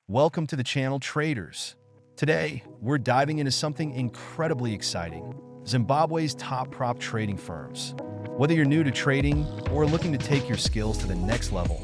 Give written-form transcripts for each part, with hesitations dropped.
Welcome to the channel, traders. Today, we're diving into something incredibly exciting: Zimbabwe's top prop trading firms. Whether you're new to trading or looking to take your skills to the next level,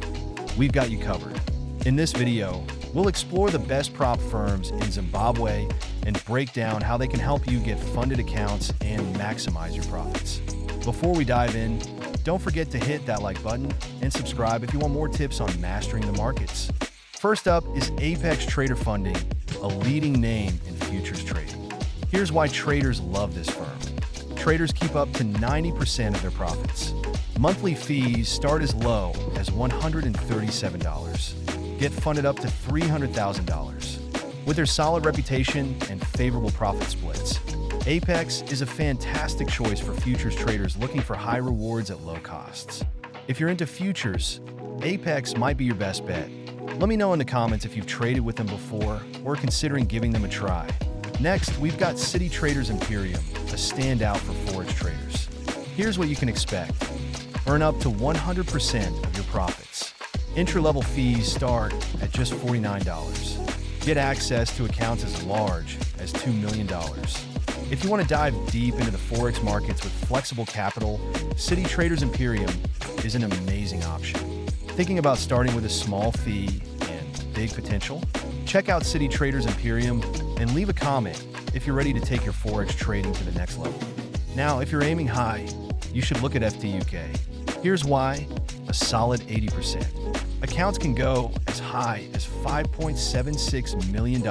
we've got you covered. In this video, we'll explore the best prop firms in Zimbabwe and break down how they can help you get funded accounts and maximize your profits. Before we dive in, don't forget to hit that like button and subscribe if you want more tips on mastering the markets. First up is Apex Trader Funding, a leading name in futures trading. Here's why traders love this firm. Traders keep up to 90% of their profits. Monthly fees start as low as $137. Get funded up to $300,000. With their solid reputation and favorable profit splits, Apex is a fantastic choice for futures traders looking for high rewards at low costs. If you're into futures, Apex might be your best bet. Let me know in the comments if you've traded with them before or considering giving them a try. Next, we've got City Traders Imperium, a standout for forex traders. Here's what you can expect. Earn up to 100% of your profits. Entry-level fees start at just $49. Get access to accounts as large as $2 million. If you want to dive deep into the forex markets with flexible capital, City Traders Imperium is an amazing option. Thinking about starting with a small fee and big potential? Check out City Traders Imperium and leave a comment if you're ready to take your forex trading to the next level. Now, if you're aiming high, you should look at FTUK. Here's why: a solid 80%. Accounts can go as high as $5.76 million.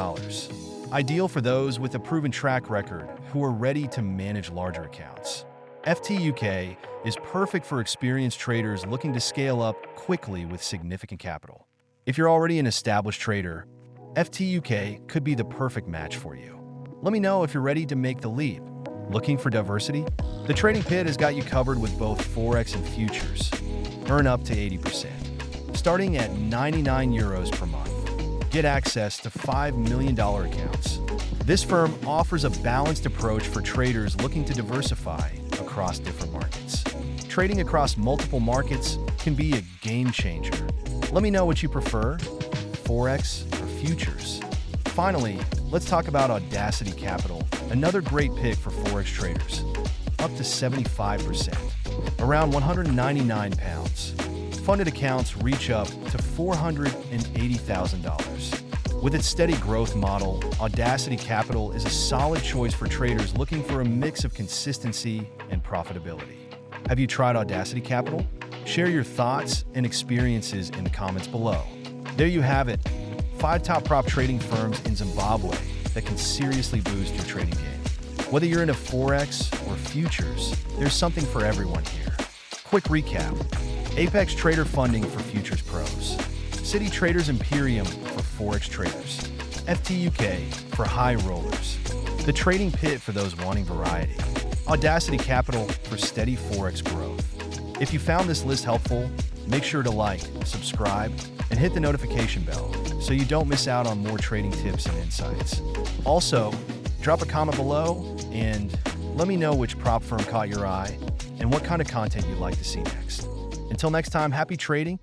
Ideal for those with a proven track record who are ready to manage larger accounts. FTUK is perfect for experienced traders looking to scale up quickly with significant capital. If you're already an established trader, FTUK could be the perfect match for you. Let me know if you're ready to make the leap. Looking for diversity? The Trading Pit has got you covered with both forex and futures. Earn up to 80%. Starting at €99 per month. Get access to $5 million accounts. This firm offers a balanced approach for traders looking to diversify across different markets. Trading across multiple markets can be a game changer. Let me know what you prefer, forex or futures. Finally, let's talk about Audacity Capital, another great pick for forex traders. Up to 75%, around £199. Funded accounts reach up to $480,000. With its steady growth model, Audacity Capital is a solid choice for traders looking for a mix of consistency and profitability. Have you tried Audacity Capital? Share your thoughts and experiences in the comments below. There you have it, 5 top prop trading firms in Zimbabwe that can seriously boost your trading game. Whether you're into forex or futures, there's something for everyone here. Quick recap: Apex Trader Funding for futures pros, City Traders Imperium for forex traders, FTUK for high rollers, the Trading Pit for those wanting variety, Audacity Capital for steady forex growth. If you found this list helpful, make sure to like, subscribe, and hit the notification bell so you don't miss out on more trading tips and insights. Also, drop a comment below and let me know which prop firm caught your eye and what kind of content you'd like to see next. Until next time, happy trading